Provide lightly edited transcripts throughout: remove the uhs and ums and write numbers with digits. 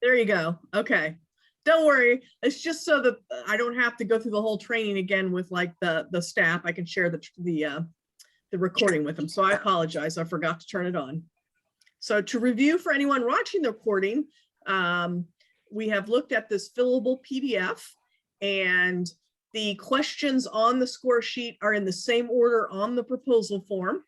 There you go. Okay. Don't worry. It's just so that I don't have to go through the whole training again with like the staff. I can share the recording with them. So I apologize. I forgot to turn it on. So to review for anyone watching the recording, we have looked at this fillable PDF, and the questions on the score sheet are in the same order on the proposal form.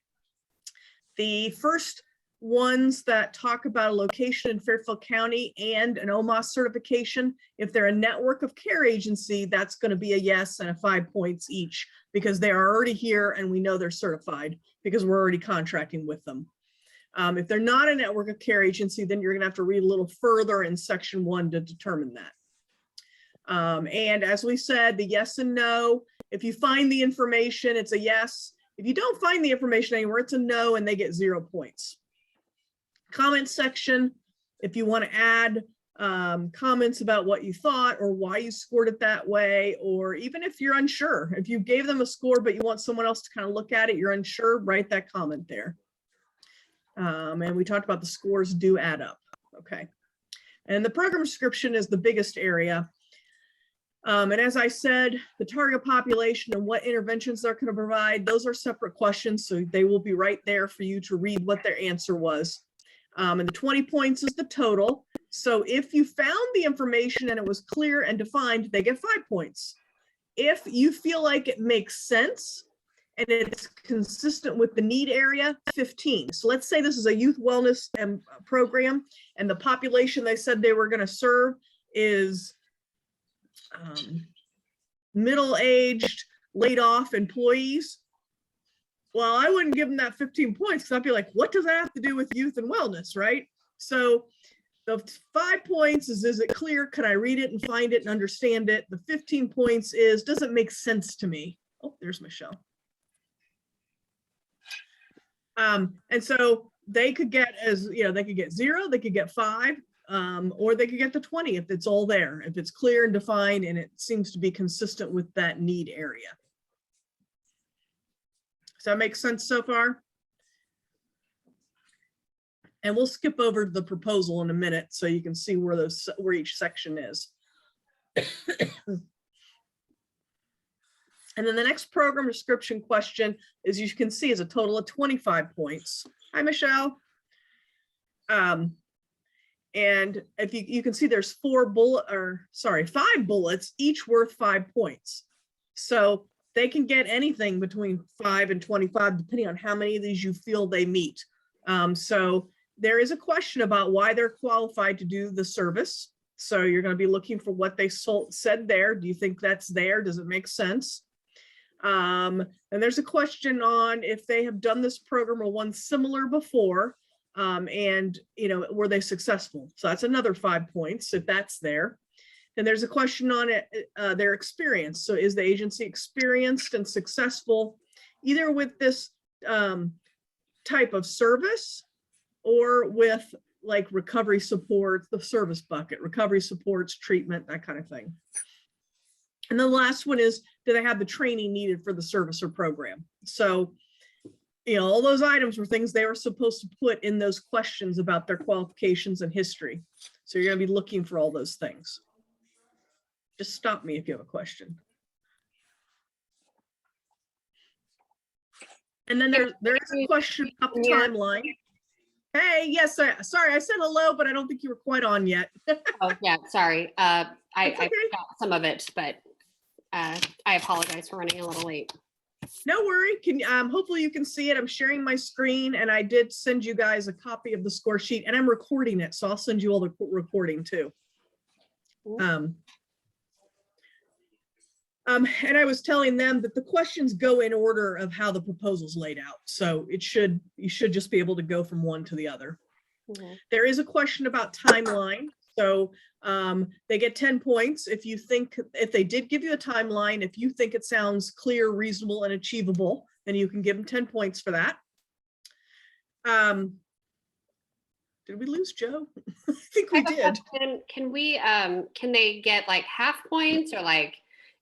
The first ones that talk about a location in Fairfield County and an OMOS certification, if they're a network of care agency, that's going to be a yes and a 5 points each, because they are already here and we know they're certified because we're already contracting with them. If they're not a network of care agency, then you're going to have to read a little further in section 1 to determine that. And as we said, the yes and no, if you find the information, it's a yes. If you don't find the information anywhere, it's a no, and they get 0 points. Comment section, if you want to add comments about what you thought or why you scored it that way, or even if you're unsure, if you gave them a score but you want someone else to kind of look at it, you're unsure, write that comment there. And we talked about the scores do add up. Okay. And the program description is the biggest area. And as I said, the target population and what interventions they're going to provide, those are separate questions. So they will be right there for you to read what their answer was. And the 20 points is the total. So if you found the information and it was clear and defined, they get 5 points. If you feel like it makes sense and it's consistent with the need area, 15. So let's say this is a youth wellness program, and the population they said they were going to serve is middle-aged, laid-off employees. Well, I wouldn't give them that 15 points because I'd be like, what does that have to do with youth and wellness, right? So the 5 points is it clear? Can I read it and find it and understand it? The 15 points is, does it make sense to me? Oh, there's Michelle. And so they could get they could get 0, they could get 5, or they could get the 20 if it's all there, if it's clear and defined and it seems to be consistent with that need area. Does that make sense so far? And we'll skip over to the proposal in a minute so you can see where each section is. And then the next program description question, as you can see, is a total of 25 points. Hi, Michelle. And if you can see there's 5 bullets, each worth 5 points. So they can get anything between 5 and 25, depending on how many of these you feel they meet. So there is a question about why they're qualified to do the service. So you're going to be looking for what they said there. Do you think that's there? Does it make sense? And there's a question on if they have done this program or one similar before, and were they successful? So that's another 5 points if that's there. And there's a question on it, their experience. So is the agency experienced and successful either with this type of service or with like recovery support, the service bucket, recovery supports, treatment, that kind of thing. And the last one is, do they have the training needed for the service or program? So, all those items were things they were supposed to put in those questions about their qualifications and history. So you're going to be looking for all those things. Just stop me if you have a question. And then there's a question about the timeline. Hey, yes, sorry, I said hello, but I don't think you were quite on yet. Oh, yeah, sorry. I got some of it, but I apologize for running a little late. No worry. Hopefully you can see it. I'm sharing my screen, and I did send you guys a copy of the score sheet, and I'm recording it, so I'll send you all the recording too. And I was telling them that the questions go in order of how the proposal's laid out. So you should just be able to go from one to the other. Mm-hmm. There is a question about timeline. So they get 10 points. If they did give you a timeline, if you think it sounds clear, reasonable, and achievable, then you can give them 10 points for that. Did we lose Joe? I think we did. Can they get like half points, or like,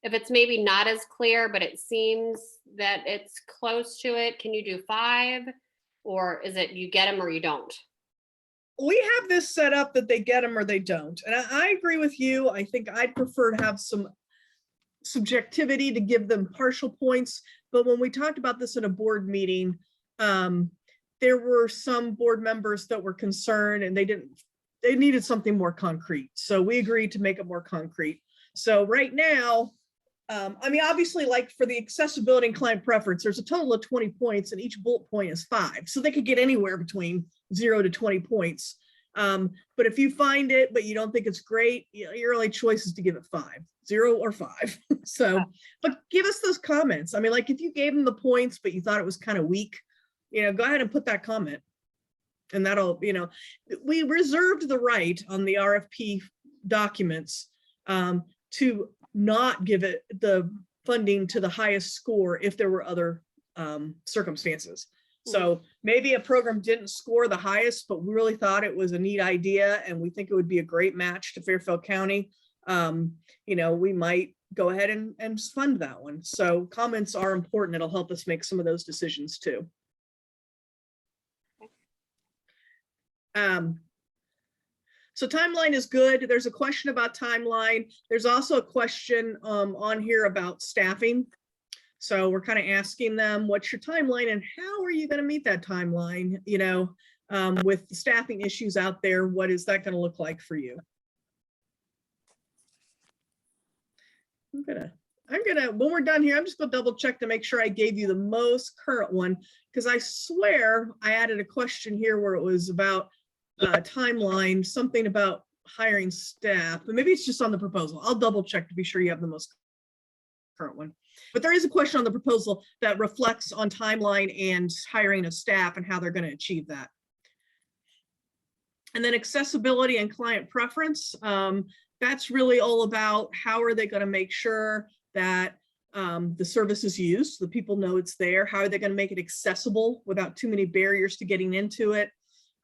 if it's maybe not as clear, but it seems that it's close to it, can you do 5? Or is it you get them or you don't? we have this set up that they get them or they don't. And I agree with you. I think I'd prefer to have some subjectivity to give them partial points. But when we talked about this at a board meeting, there were some board members that were concerned and they needed something more concrete. So we agreed to make it more concrete. So right now, I mean, obviously, like for the accessibility and client preference, there's a total of 20 points and each bullet point is 5. So they could get anywhere between 0 to 20 points. But if you find it, but you don't think it's great, your only choice is to give it 5, 0 or 5. So, but give us those comments. I mean, like if you gave them the points, but you thought it was kind of weak, go ahead and put that comment. And that'll, we reserved the right on the RFP documents to not give it the funding to the highest score if there were other circumstances. So maybe a program didn't score the highest, but we really thought it was a neat idea and we think it would be a great match to Fairfield County. We might go ahead and fund that one. So comments are important. It'll help us make some of those decisions too. So timeline is good. There's a question about timeline. There's also a question on here about staffing. So we're kind of asking them, what's your timeline and how are you going to meet that timeline? With the staffing issues out there, what is that going to look like for you? I'm gonna, when we're done here, I'm just gonna double check to make sure I gave you the most current one, because I swear I added a question here where it was about timeline, something about hiring staff, but maybe it's just on the proposal. I'll double check to be sure you have the most current one. But there is a question on the proposal that reflects on timeline and hiring of staff and how they're going to achieve that. And then accessibility and client preference. That's really all about how are they going to make sure that the service is used, so the people know it's there. How are they going to make it accessible without too many barriers to getting into it?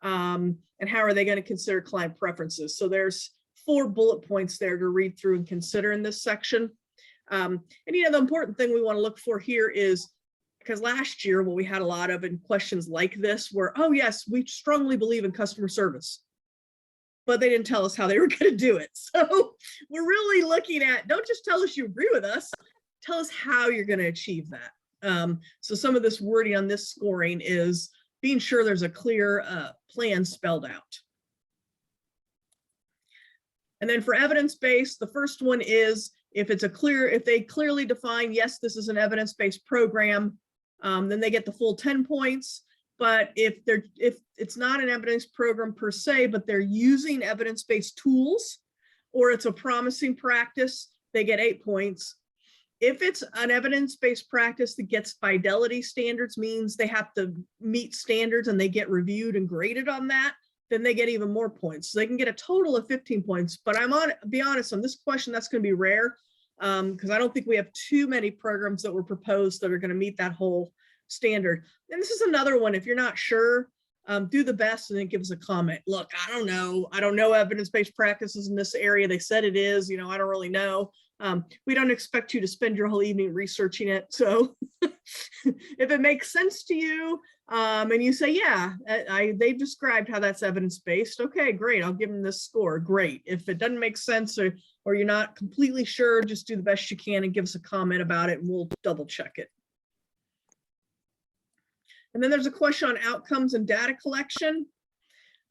And how are they going to consider client preferences? So there's 4 bullet points there to read through and consider in this section. And the important thing we want to look for here is, because last year what we had a lot of in questions like this were, oh yes, we strongly believe in customer service, but they didn't tell us how they were going to do it. So we're really looking at, don't just tell us you agree with us, tell us how you're going to achieve that. So some of this wording on this scoring is being sure there's a clear plan spelled out. And then for evidence-based, the first one is if they clearly define, yes, this is an evidence-based program, then they get the full 10 points. But if it's not an evidence program per se, but they're using evidence-based tools, or it's a promising practice, they get 8 points. If it's an evidence-based practice that gets fidelity standards, means they have to meet standards and they get reviewed and graded on that, then they get even more points. So they can get a total of 15 points. But be honest, on this question, that's going to be rare because I don't think we have too many programs that were proposed that are going to meet that whole standard. And this is another one, if you're not sure, do the best and then give us a comment. Look, I don't know evidence-based practices in this area. They said it is, I don't really know. We don't expect you to spend your whole evening researching it. So if it makes sense to you and you say, yeah, they've described how that's evidence-based. Okay, great. I'll give them this score. Great. If it doesn't make sense or you're not completely sure, just do the best you can and give us a comment about it and we'll double check it. And then there's a question on outcomes and data collection.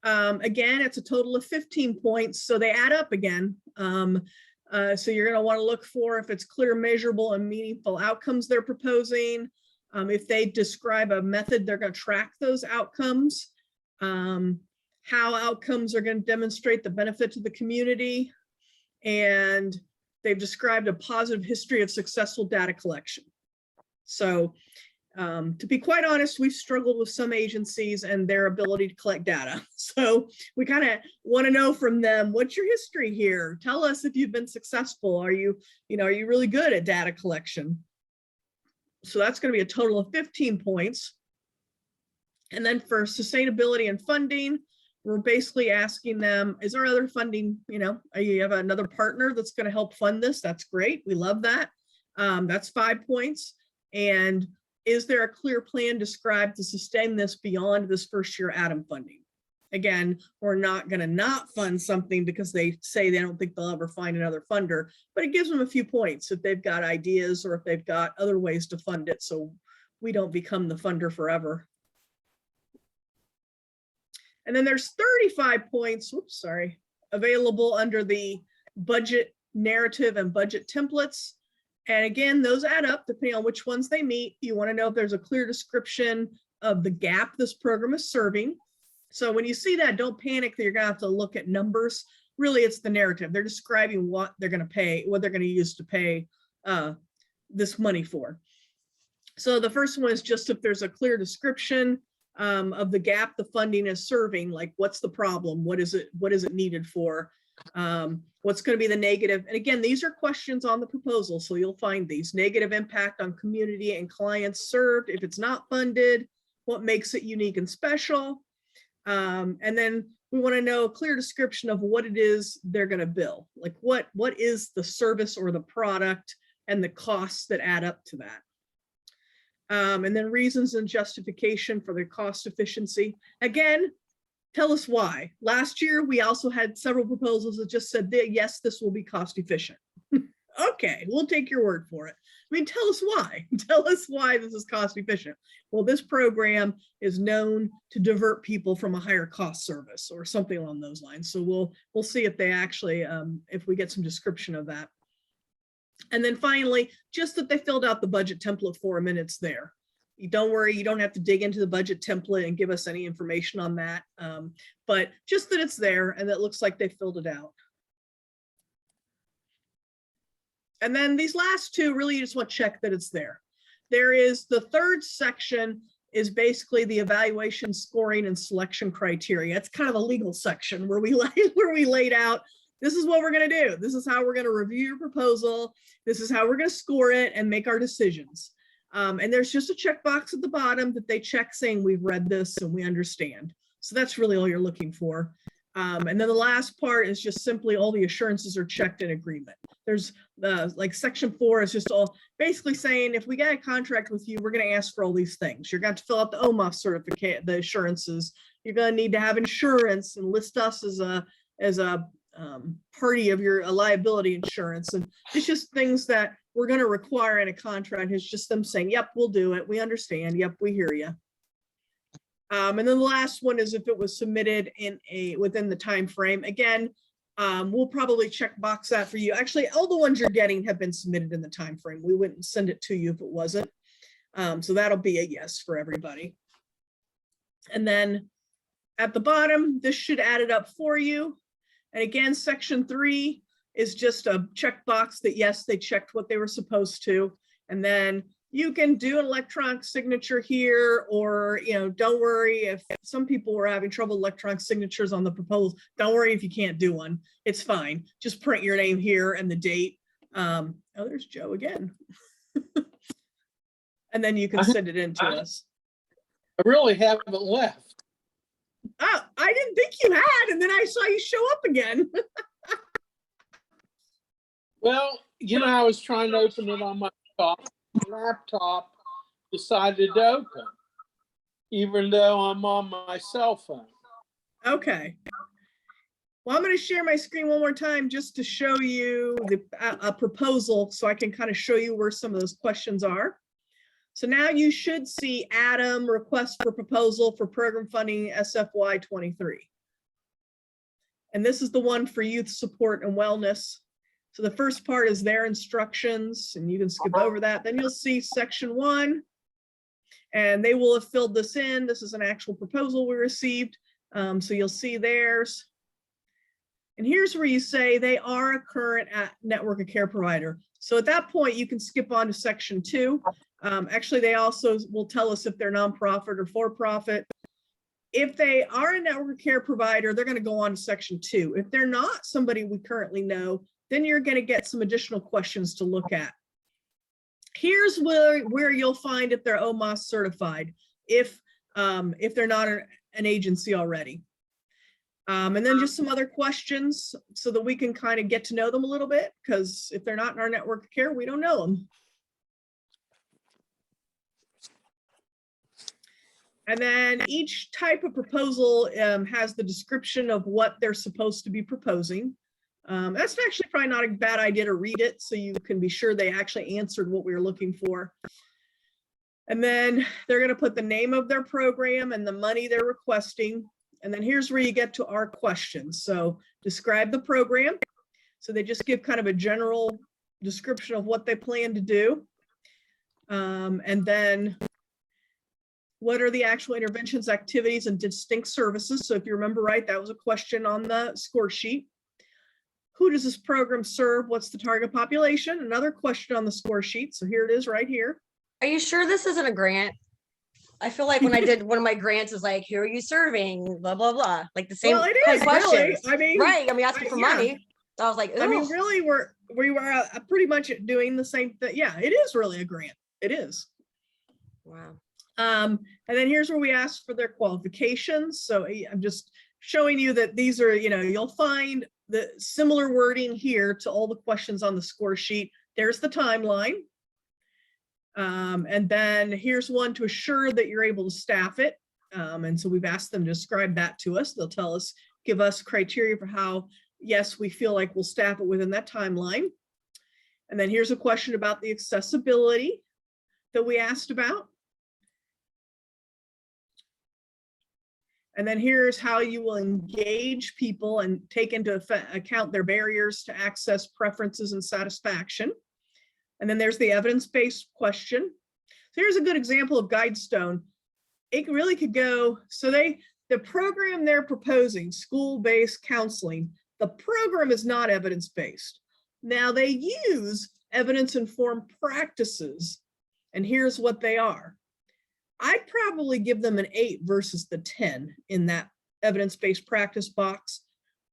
Again, it's a total of 15 points, so they add up again. So you're going to want to look for if it's clear, measurable, and meaningful outcomes they're proposing. If they describe a method, they're going to track those outcomes. How outcomes are going to demonstrate the benefit to the community. And they've described a positive history of successful data collection. So to be quite honest, we've struggled with some agencies and their ability to collect data. So we kind of want to know from them, what's your history here? Tell us if you've been successful. Are you really good at data collection? So that's going to be a total of 15 points. And then for sustainability and funding, we're basically asking them, is there other funding? You have another partner that's going to help fund this. That's great. We love that. That's 5 points. And is there a clear plan described to sustain this beyond this first year ADAMH funding? Again, we're not going to not fund something because they say they don't think they'll ever find another funder, but it gives them a few points if they've got ideas or if they've got other ways to fund it, so we don't become the funder forever. And then there's 35 points, whoops, sorry, available under the budget narrative and budget templates. And again, those add up depending on which ones they meet. You want to know if there's a clear description of the gap this program is serving. So when you see that, don't panic that you're gonna have to look at numbers. Really, it's the narrative. They're describing what they're gonna pay, what they're gonna use to pay this money for. So the first one is just if there's a clear description of the gap the funding is serving, like what's the problem? What is it needed for? What's going to be the negative? And again, these are questions on the proposal, so you'll find these. Negative impact on community and clients served if it's not funded. What makes it unique and special? And then we want to know a clear description of what it is they're going to bill. Like what is the service or the product and the costs that add up to that. And then reasons and justification for the cost efficiency. Again, tell us why. Last year, we also had several proposals that just said, yes, this will be cost efficient. Okay, we'll take your word for it. I mean, tell us why. Tell us why this is cost efficient. Well, this program is known to divert people from a higher cost service or something along those lines. So we'll see if they actually, if we get some description of that. And then finally, just that they filled out the budget template for them and it's there. You don't worry, you don't have to dig into the budget template and give us any information on that. But just that it's there and that looks like they filled it out. And then these last two, really you just want to check that it's there. There is the third section is basically the evaluation, scoring, and selection criteria. It's kind of a legal section where we laid out, this is what we're going to do. This is how we're going to review your proposal. This is how we're going to score it and make our decisions. And there's just a checkbox at the bottom that they check saying we've read this and we understand. So that's really all you're looking for. And then the last part is just simply all the assurances are checked in agreement. There's like section 4 is just all basically saying if we get a contract with you, we're going to ask for all these things. You're going to fill out the OMOF certificate, the assurances. You're going to need to have insurance and list us as a party of your liability insurance. And it's just things that we're going to require in a contract. It's just them saying, yep, we'll do it. We understand. Yep, we hear you. And then the last one is if it was submitted within the time frame. Again, we'll probably check box that for you. Actually, all the ones you're getting have been submitted in the time frame. We wouldn't send it to you if it wasn't. So that'll be a yes for everybody. And then at the bottom, this should add it up for you. And again, section 3 is just a checkbox that yes, they checked what they were supposed to. And then you can do an electronic signature here, or, don't worry if some people were having trouble electronic signatures on the proposal. Don't worry if you can't do one. It's fine. Just print your name here and the date. Oh, there's Joe again. And then you can send it in to us. I really haven't left. Oh, I didn't think you had, and then I saw you show up again. Well, I was trying to open it on my laptop, decided to open, even though I'm on my cell phone. Okay. Well, I'm going to share my screen one more time just to show you a proposal so I can kind of show you where some of those questions are. So now you should see ADAMH request for proposal for program funding SFY 23. And this is the one for youth support and wellness. So the first part is their instructions, and you can skip over that. Then you'll see section 1, and they will have filled this in. This is an actual proposal we received. So you'll see theirs. And here's where you say they are a current network of care provider. So at that point, you can skip on to section 2. Actually, they also will tell us if they're nonprofit or for-profit. If they are a network care provider, they're going to go on to section 2. If they're not somebody we currently know, then you're going to get some additional questions to look at. Here's where you'll find if they're OMOS certified, if they're not an agency already. And then just some other questions so that we can kind of get to know them a little bit, because if they're not in our network of care, we don't know them. And then each type of proposal has the description of what they're supposed to be proposing. That's actually probably not a bad idea to read it so you can be sure they actually answered what we were looking for. And then they're going to put the name of their program and the money they're requesting. And then here's where you get to our questions. So describe the program. So they just give kind of a general description of what they plan to do. And then what are the actual interventions, activities, and distinct services? So if you remember right, that was a question on the score sheet. Who does this program serve? What's the target population? Another question on the score sheet. So here it is right here. Are you sure this isn't a grant? I feel like when I did one of my grants is like, who are you serving? Blah, blah, blah. Like the same Well, it kind is of really, questions. I mean, Right. I mean, asking for yeah. money. So I was like, I mean, ugh. really, we were pretty much doing the same thing. Yeah, it is really a grant. It is. Wow. And then here's where we ask for their qualifications. So I'm just showing you that these are, you know, you'll find the similar wording here to all the questions on the score sheet. There's the timeline. And then here's one to assure that you're able to staff it. And so we've asked them to describe that to us. They'll tell us, give us criteria for how, yes, we feel like we'll staff it within that timeline. And then here's a question about the accessibility that we asked about. And then here's how you will engage people and take into account their barriers to access, preferences, and satisfaction. And then there's the evidence-based question. So here's a good example of Guidestone. It really could go, so the program they're proposing, school-based counseling, the program is not evidence-based. Now they use evidence-informed practices, and here's what they are. I'd probably give them an 8 versus the 10 in that evidence-based practice box,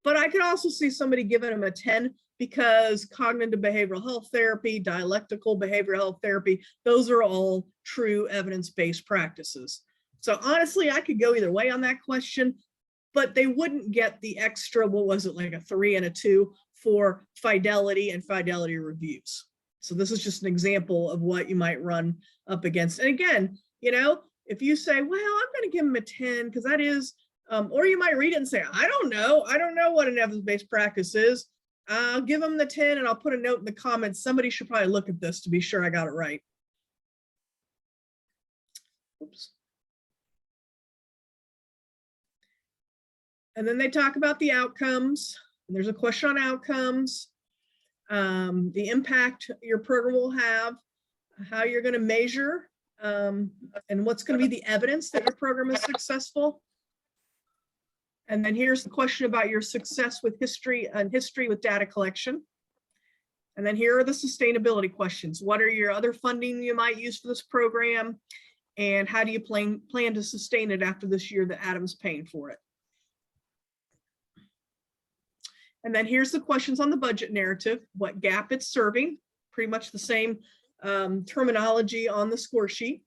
but I could also see somebody giving them a 10 because cognitive behavioral health therapy, dialectical behavioral health therapy, those are all true evidence-based practices. So honestly, I could go either way on that question, but they wouldn't get the extra, what was it, like a 3 and a 2 for fidelity and fidelity reviews. So this is just an example of what you might run up against. And again, you know, if you say, well, I'm going to give them a 10 because that is, or you might read it and say, I don't know what an evidence-based practice is. I'll give them the 10 and I'll put a note in the comments. Somebody should probably look at this to be sure I got it right. Oops. And then they talk about the outcomes. And there's a question on outcomes, the impact your program will have, how you're going to measure, and what's going to be the evidence that your program is successful. And then here's the question about your success with history with data collection. And then here are the sustainability questions. What are your other funding you might use for this program? And how do you plan to sustain it after this year that ADAMH's paying for it? And then here's the questions on the budget narrative, what gap it's serving, pretty much the same terminology on the score sheet.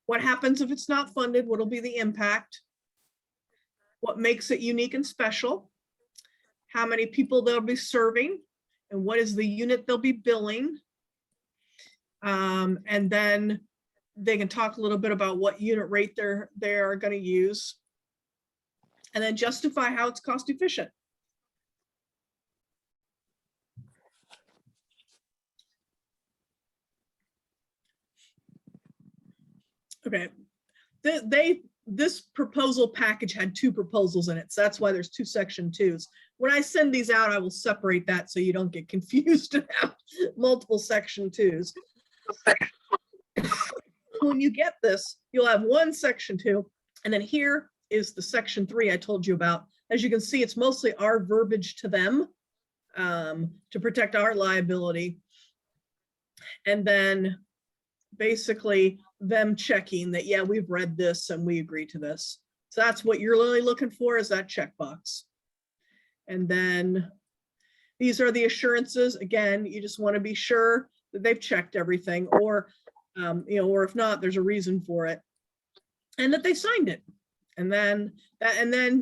What happens if it's not funded? What'll be the impact? What makes it unique and special? How many people they'll be serving? And what is the unit they'll be billing? And then they can talk a little bit about what unit rate they're going to use. And then justify how it's cost efficient. Okay, this proposal package had 2 proposals in it, so that's why there's 2 section 2s. When I send these out, I will separate that so you don't get confused and have multiple section 2s. When you get this, you'll have 1 section 2, and then here is the section 3 I told you about. As you can see, it's mostly our verbiage to them to protect our liability. And then basically them checking that, yeah, we've read this and we agree to this. So that's what you're really looking for, is that checkbox. And then these are the assurances. Again, you just want to be sure that they've checked everything, or you know, or if not, there's a reason for it, and that they signed it. And then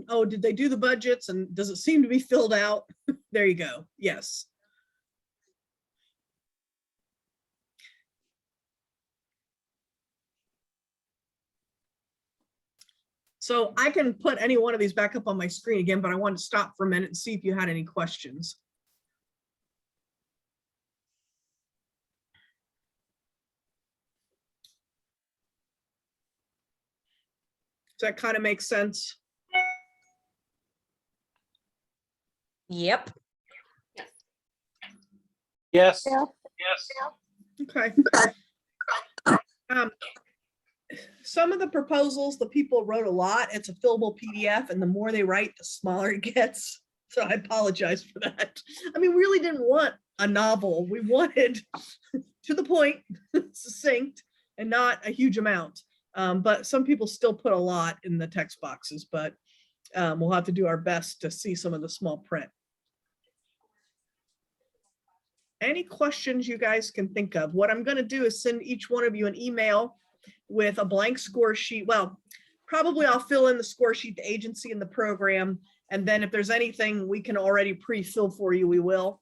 oh, did they do the budgets and does it seem to be filled out? There you go. Yes. So I can put any one of these back up on my screen again, but I wanted to stop for a minute and see if you had any questions. Does that kind of make sense? Yep. Yes. Yeah. Okay. Some of the proposals, the people wrote a lot. It's a fillable PDF, and the more they write, the smaller it gets. So I apologize for that. I mean, we really didn't want a novel. We wanted to the point, succinct, and not a huge amount. But some people still put a lot in the text boxes, but we'll have to do our best to see some of the small print. Any questions you guys can think of? What I'm going to do is send each one of you an email with a blank score sheet. Well, probably I'll fill in the score sheet, the agency and the program. And then if there's anything we can already pre-fill for you, we will.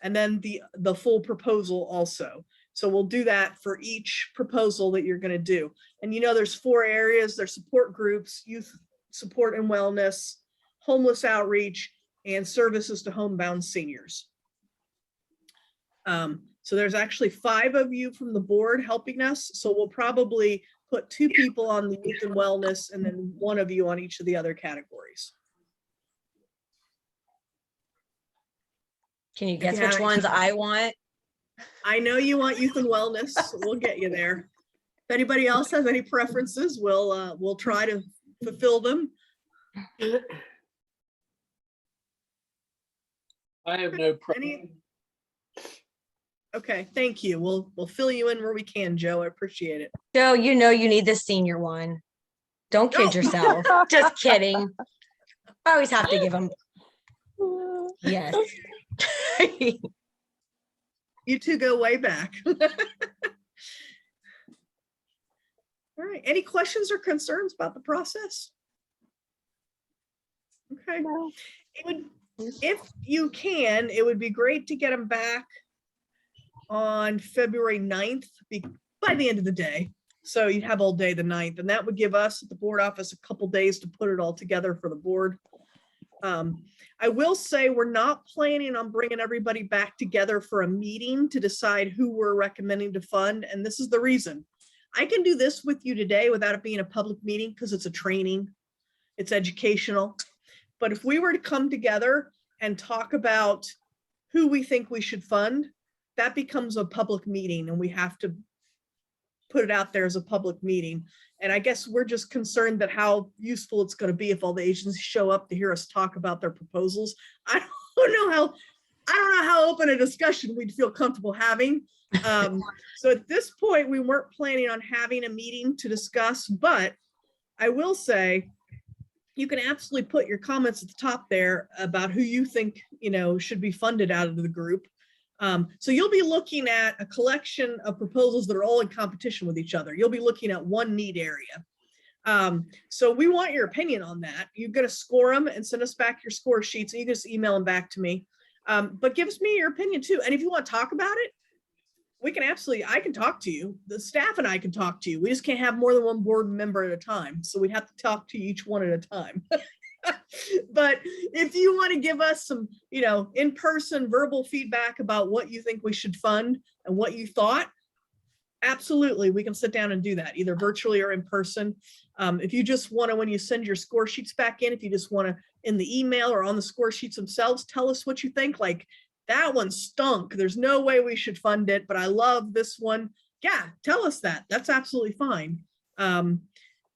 And then the full proposal also. So we'll do that for each proposal that you're going to do. And you know, there's 4 areas. There's support groups, youth support and wellness, homeless outreach, and services to homebound seniors. So there's actually 5 of you from the board helping us. So we'll probably put 2 people on the youth and wellness and then 1 of you on each of the other categories. Can you guess Yeah, which ones I want? I know you want youth and wellness. So we'll get you there. If anybody else has any preferences, we'll try to fulfill them. I have no problem. Okay, thank you. We'll fill you in where we can, Joe. I appreciate it. Joe, you know you need the senior one. Don't kid No. yourself. Just kidding. I always have to give them. Yes. You two go way back. All right. Any questions or concerns about the process? Okay. No. It would, if you can, it would be great to get them back on February 9th by the end of the day. So you'd have all day the 9th, and that would give us at the board office a couple days to put it all together for the board. I will say we're not planning on bringing everybody back together for a meeting to decide who we're recommending to fund. And this is the reason. I can do this with you today without it being a public meeting because it's a training, it's educational. But if we were to come together and talk about who we think we should fund, that becomes a public meeting and we have to put it out there as a public meeting. And I guess we're just concerned that how useful it's going to be if all the agencies show up to hear us talk about their proposals. I don't know how open a discussion we'd feel comfortable having. So at this point, we weren't planning on having a meeting to discuss, but I will say you can absolutely put your comments at the top there about who you think, you know, should be funded out of the group. So you'll be looking at a collection of proposals that are all in competition with each other. You'll be looking at one need area. So we want your opinion on that. You're going to score them and send us back your score sheets, and you can just email them back to me. But give me your opinion too. And if you want to talk about it, we can absolutely, I can talk to you. The staff and I can talk to you. We just can't have more than one board member at a time. So we'd have to talk to each one at a time. But if you want to give us some, you know, in-person verbal feedback about what you think we should fund and what you thought, absolutely, we can sit down and do that either virtually or in person. If you just want to, when you send your score sheets back in, if you just want to in the email or on the score sheets themselves, tell us what you think. Like, that one stunk. There's no way we should fund it, but I love this one. Yeah, tell us that. That's absolutely fine.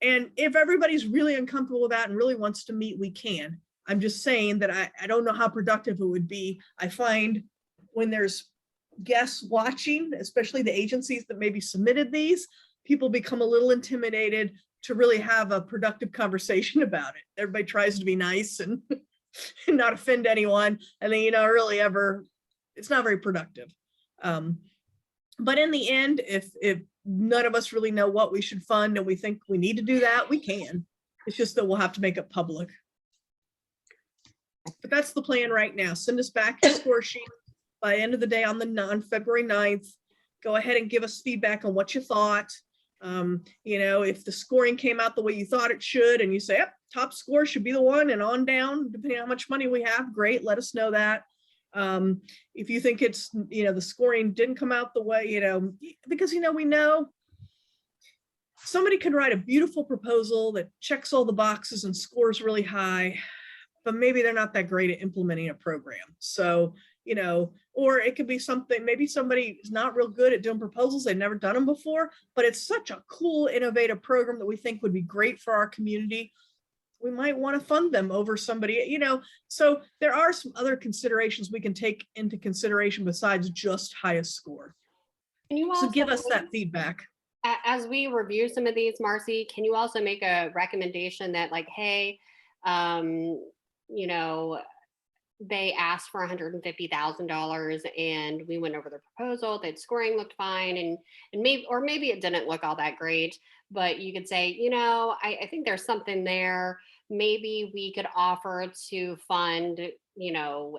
And if everybody's really uncomfortable with that and really wants to meet, we can. I'm just saying that I don't know how productive it would be. I find when there's guests watching, especially the agencies that maybe submitted these, people become a little intimidated to really have a productive conversation about it. Everybody tries to be nice and not offend anyone. And then, you know, really it's not very productive. But in the end, if none of us really know what we should fund and we think we need to do that, we can. It's just that we'll have to make it public. But that's the plan right now. Send us back your score sheet by the end of the day on February 9th. Go ahead and give us feedback on what you thought. You know, if the scoring came out the way you thought it should, and you say, yep, top score should be the one and on down, depending on how much money we have, great, let us know that. If you think it's, you know, the scoring didn't come out the way, you know, because, you know, we know somebody can write a beautiful proposal that checks all the boxes and scores really high, but maybe they're not that great at implementing a program. So, you know, or it could be something, maybe somebody is not real good at doing proposals. They've never done them before, but it's such a cool, innovative program that we think would be great for our community. We might want to fund them over somebody, you know, so there are some other considerations we can take into consideration besides just highest score. Can you So also, give us that feedback. as we review some of these, Marcy, can you also make a recommendation that like, hey, you know, they asked for $150,000 and we went over the proposal, that scoring looked fine, and maybe it didn't look all that great, but you could say, you know, I think there's something there. Maybe we could offer to fund, you know,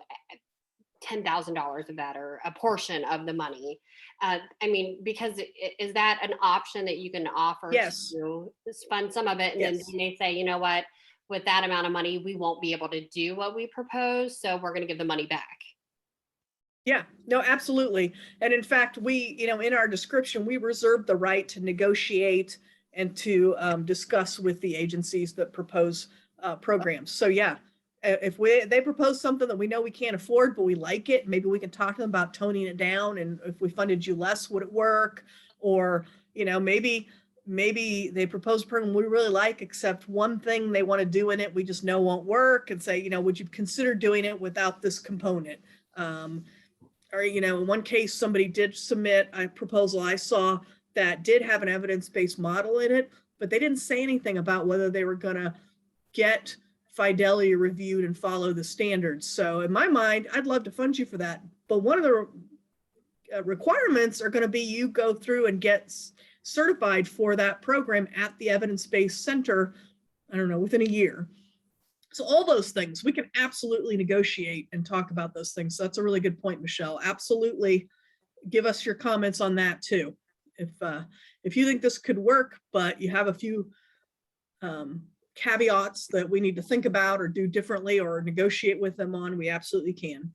$10,000 of that, or a portion of the money. I mean, because is that an option that you can offer? Yes. To fund some of it, and Yes. then they say, you know what, with that amount of money, we won't be able to do what we propose, so we're going to give the money back. Yeah, no, absolutely. And in fact, we, you know, in our description, we reserve the right to negotiate and to discuss with the agencies that propose programs. So yeah, if they propose something that we know we can't afford, but we like it, maybe we can talk to them about toning it down. And if we funded you less, would it work? Or, you know, maybe they propose a program we really like, except one thing they want to do in it, we just know won't work, and say, you know, would you consider doing it without this component? Or, you know, in one case, somebody did submit a proposal I saw that did have an evidence-based model in it, but they didn't say anything about whether they were going to get fidelity reviewed and follow the standards. So in my mind, I'd love to fund you for that. But one of the requirements are going to be you go through and get certified for that program at the evidence-based center, I don't know, within a year. So all those things, we can absolutely negotiate and talk about those things. So that's a really good point, Michelle. Absolutely. Give us your comments on that too. If you think this could work, but you have a few caveats that we need to think about or do differently or negotiate with them on, we absolutely can.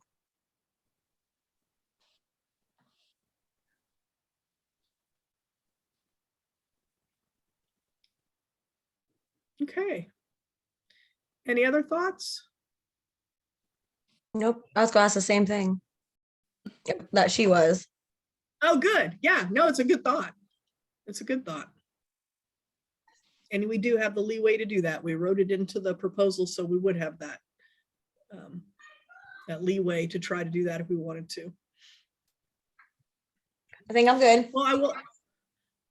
Okay. Any other thoughts? Nope. I was gonna ask the same thing. Yep, that she was. Oh, good. Yeah, no, it's a good thought. It's a good thought. And we do have the leeway to do that. We wrote it into the proposal, so we would have that, that leeway to try to do that if we wanted to. I think I'm good. Well,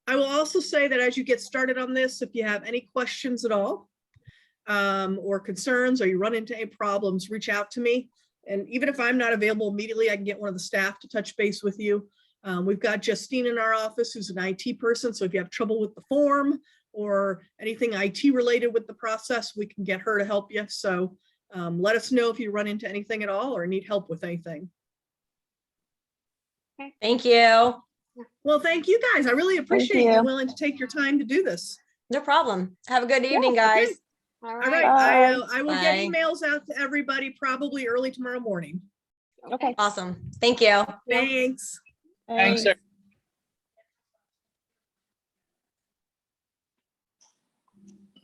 I will also say that as you get started on this, if you have any questions at all, or concerns, or you run into any problems, reach out to me. And even if I'm not available immediately, I can get one of the staff to touch base with you. We've got Justine in our office, who's an IT person. So if you have trouble with the form or anything IT related with the process, we can get her to help you. So let us know if you run into anything at all or need help with anything. Thank you. Well, thank you guys. I really appreciate you willing to take your time to do this. No problem. Have a good evening, Yeah, okay. guys. All All right. right, I will get Bye. emails out to everybody probably early tomorrow morning. Okay. Awesome. Thank you. Thanks. Thanks, Thanks.